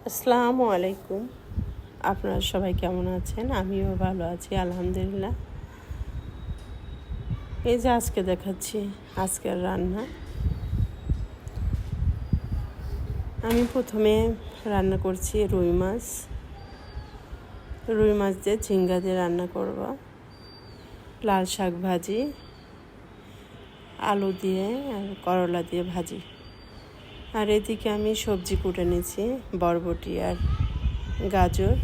আসসালামু আলাইকুম। আপনারা সবাই কেমন আছেন? আমিও ভালো আছি আলহামদুলিল্লাহ। এই যে আজকে দেখাচ্ছি আজকের রান্না। আমি প্রথমে রান্না করছি রুই মাছ দিয়ে ঝিঙ্গা দিয়ে রান্না করব, লাল শাক ভাজি, আলু দিয়ে আর করলা দিয়ে ভাজি। আর এদিকে আমি সবজি কুটে নিয়েছি, বরবটি আর গাজর।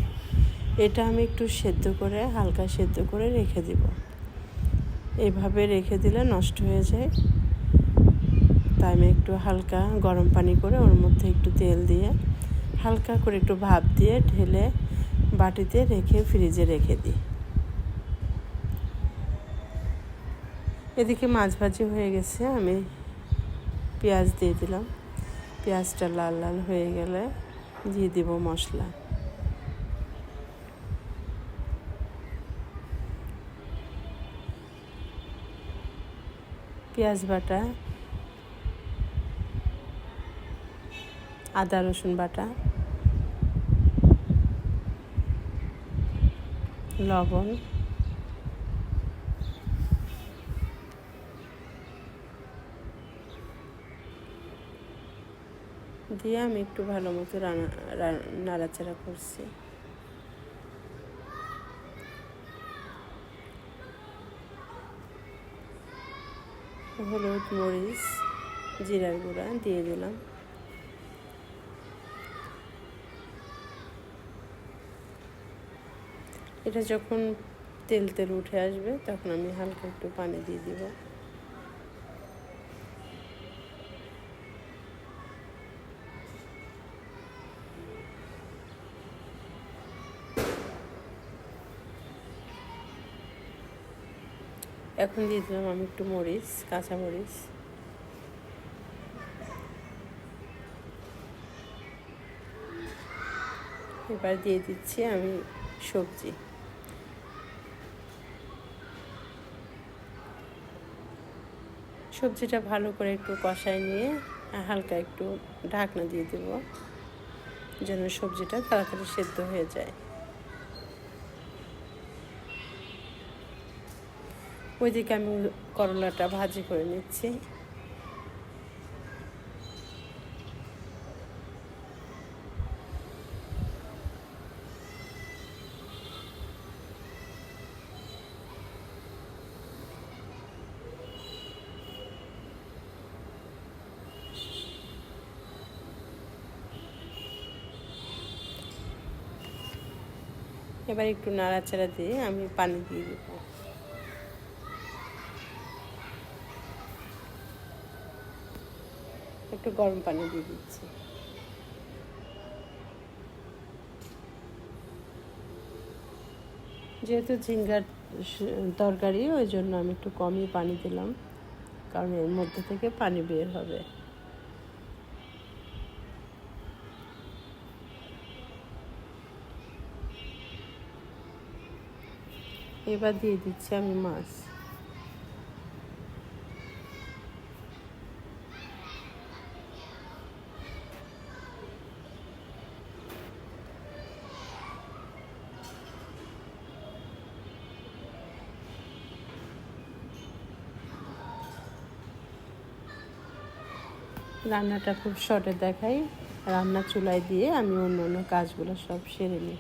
এটা আমি একটু হালকা সেদ্ধ করে রেখে দিব। এইভাবে রেখে দিলে নষ্ট হয়ে যায়, তাই আমি একটু হালকা গরম পানি করে ওর মধ্যে একটু তেল দিয়ে হালকা করে একটু ভাপ দিয়ে ঢেলে বাটিতে রেখে ফ্রিজে রেখে দিই। এদিকে মাছ ভাজি হয়ে গেছে, আমি পেঁয়াজ দিয়ে দিলাম। পেঁয়াজটা লাল লাল হয়ে গেলে দিয়ে দিব মশলা। পেঁয়াজ বাটা, আদা রসুন বাটা, লবণ, দিয়ে আমি একটু ভালো মতো নাড়াচাড়া করছি। হলুদ, মরিচ, জিরার গুঁড়া দিয়ে দিলাম। এটা যখন তেল তেল উঠে আসবে তখন আমি হালকা একটু পানি দিয়ে দিব। এখন দিয়ে দিলাম আমি একটু কাঁচা মরিচ। এবার দিয়ে দিচ্ছি আমি সবজিটা ভালো করে একটু কষায় নিয়ে হালকা একটু ঢাকনা দিয়ে দেব, যেন সবজিটা তাড়াতাড়ি সেদ্ধ হয়ে যায়। ওইদিকে আমি করলাটা ভাজি করে নিচ্ছি। এবার একটু নাড়াচাড়া দিয়ে আমি পানি দিয়ে দেব। একটু গরম পানি দিয়ে দিচ্ছি। যেহেতু ঝিঙ্গার তরকারি, ওই জন্য আমি একটু কমই পানি দিলাম, কারণ এর মধ্যে থেকে পানি বের হবে। এবার দিয়ে দিচ্ছি আমি মাছ। রান্নাটা খুব শর্টে দেখাই, রান্না চুলায় দিয়ে আমি অন্য কাজগুলো সব সেরে নিই।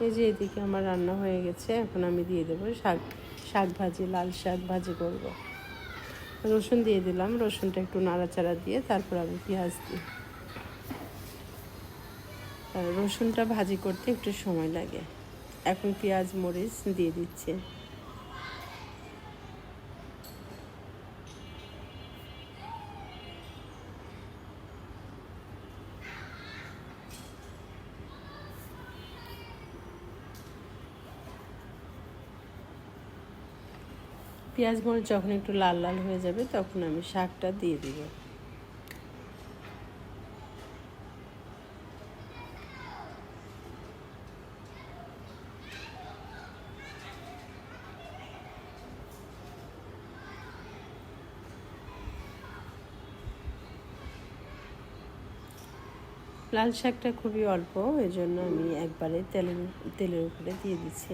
এই যে এদিকে আমার রান্না হয়ে গেছে, এখন আমি দিয়ে দেবো শাক ভাজি, লাল শাক ভাজি করব। রসুন দিয়ে দিলাম, রসুনটা একটু নাড়াচাড়া দিয়ে তারপর আমি পেঁয়াজ দিই। রসুনটা ভাজি করতে একটু সময় লাগে। এখন পেঁয়াজ মরিচ দিয়ে দিচ্ছি। পেঁয়াজ মরিচ যখন একটু লাল লাল হয়ে যাবে তখন আমি শাকটা দিয়ে দিব। লাল শাকটা খুবই অল্প, এই জন্য আমি একবারে তেলের উপরে দিয়ে দিচ্ছি।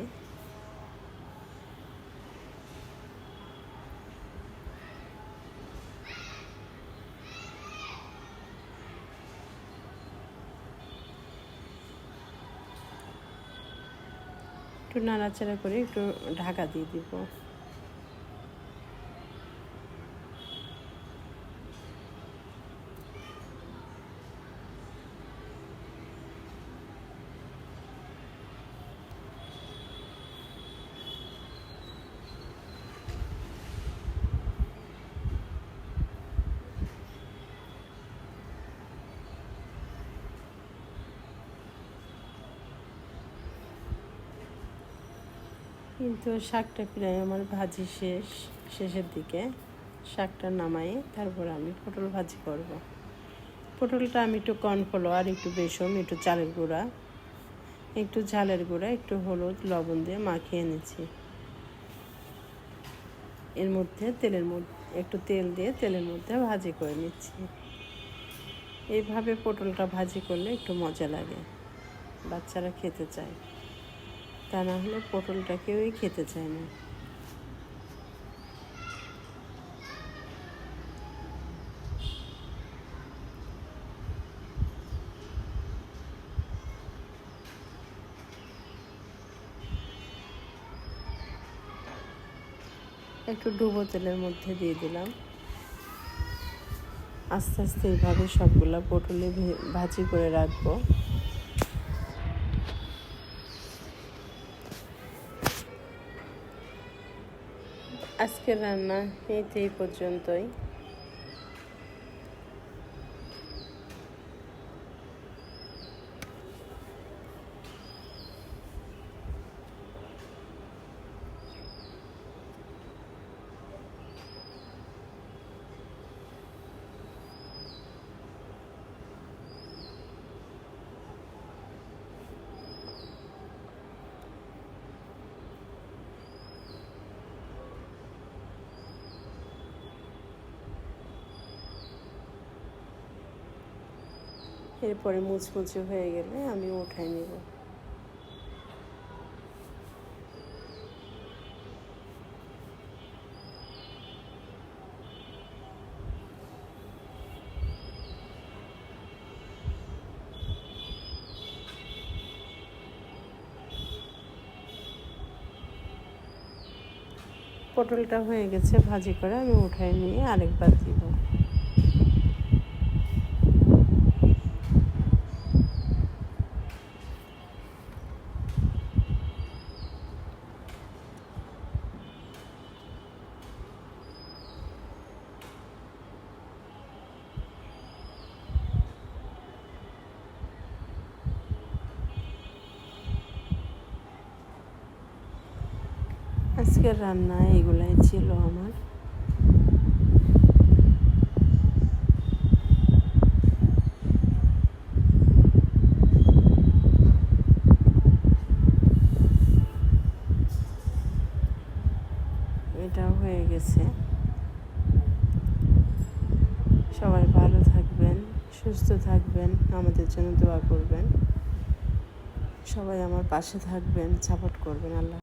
একটু নাড়াচাড়া করে একটু ঢাকা দিয়ে দিব। কিন্তু শাকটা প্রায় আমার ভাজি শেষের দিকে। শাকটা নামাই তারপর আমি পটল ভাজি করব। পটলটা আমি একটু কর্নফ্লাওয়ার, একটু বেসন, একটু চালের গুঁড়া, একটু ঝালের গুঁড়া, একটু হলুদ, লবণ দিয়ে মাখিয়ে নিচ্ছি। এর মধ্যে একটু তেল দিয়ে তেলের মধ্যে ভাজি করে নিচ্ছি। এইভাবে পটলটা ভাজি করলে একটু মজা লাগে, বাচ্চারা খেতে চায়, তা না হলে পটলটা কেউই খেতে চায় না। একটু ডুবো তেলের মধ্যে দিয়ে দিলাম। আস্তে আস্তে এইভাবে সবগুলা পটলে ভাজি করে রাখবো। আজকের রান্না এই পর্যন্তই। এরপরে মুচমুচে হয়ে গেলে আমি উঠাই নেব। পটলটা হয়ে গেছে ভাজি করে, আমি উঠাই নিয়ে আরেকবার দিব। আজকের রান্না এগুলাই ছিল আমার। এটাও হয়ে গেছে। সবাই ভালো থাকবেন, সুস্থ থাকবেন, আমাদের জন্য দোয়া করবেন। সবাই আমার পাশে থাকবেন, সাপোর্ট করবেন। আল্লাহ।